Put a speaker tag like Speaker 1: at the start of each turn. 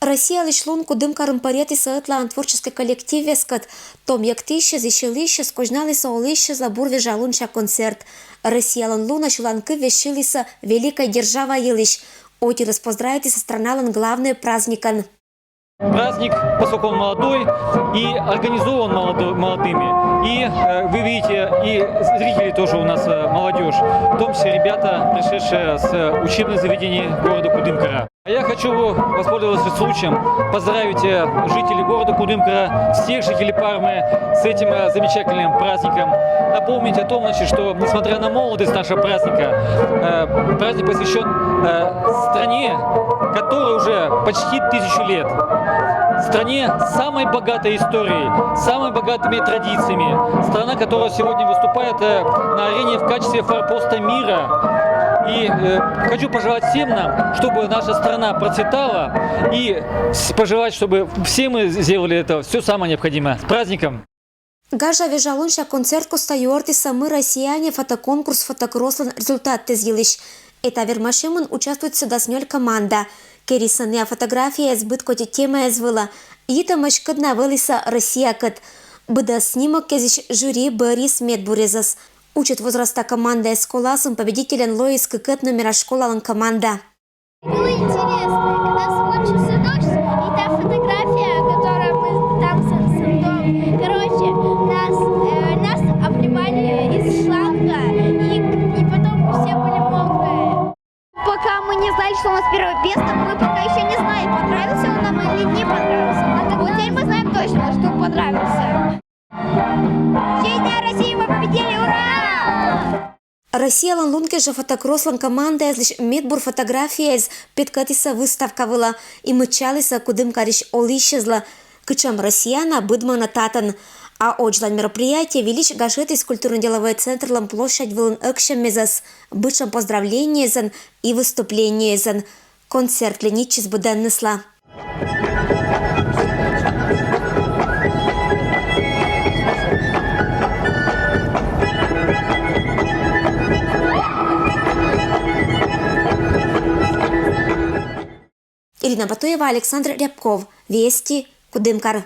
Speaker 1: Россия лишлун кудымкарын парети саатлаан творческий коллектив вескат, том яктище, зещелище, скожналиса олище за бурве жалунча концерт. Россия луна шуланкы вещилиса великая держава елищ. Оти распоздравитесь страналан главный праздникан.
Speaker 2: Праздник, поскольку он молодой и организован молодыми. И вы видите, и зрители тоже у нас молодежь, в том числе ребята, пришедшие с учебных заведений города Кудымкара. Я хочу, воспользоваться случаем, поздравить жителей города Кудымкара, всех жителей Пармы с этим замечательным праздником. Напомнить о том, что несмотря на молодость нашего праздника, праздник посвящен стране, которая уже почти 1000 лет. Стране с самой богатой историей, самыми богатыми традициями. Страна, которая сегодня выступает на арене в качестве форпоста мира. И хочу пожелать всем нам, чтобы наша страна процветала, и пожелать, чтобы все мы сделали это все самое необходимое. С праздником!
Speaker 1: Гажа вежалунша концерт костаюортиса мы россияне фотоконкурс фотокрослан результат тезгилищ. Это вермашимын участвует сюдаснёль команда. Керисанная фотография сбыткоти тема извыла. Ита машкадна вылиса Россия кыт. Быда снимок кезиш жюри Борис Медбурезас. Учит возраста команда с классом победителен Лоис Кыкет номера школалан команда.
Speaker 3: Было интересно, когда закончился дождь, и та фотография, которую мы там с короче, нас обливали из шланга, и потом все были мокрые. Пока мы не знали, что у нас первое место, мы пока еще не знаем, понравился он нам или не понравился. Вот теперь мы знаем точно, что понравился. В честь Дня России мы победили, ура!
Speaker 1: Россия лунке же фотокрослан команда из Медбур фотография из Петкатиса выставка была и мчалися Кудымкариш олищезла, кычам россияна быдмана татан. А очлан мероприятие велич гашетис культурно-деловой центр лам площадь вылын экшем мезас, бычам поздравление зан и выступление зан. Концерт леничис буден несла. Ирина Батуева, Александр Рябков. Вести, Кудымкар.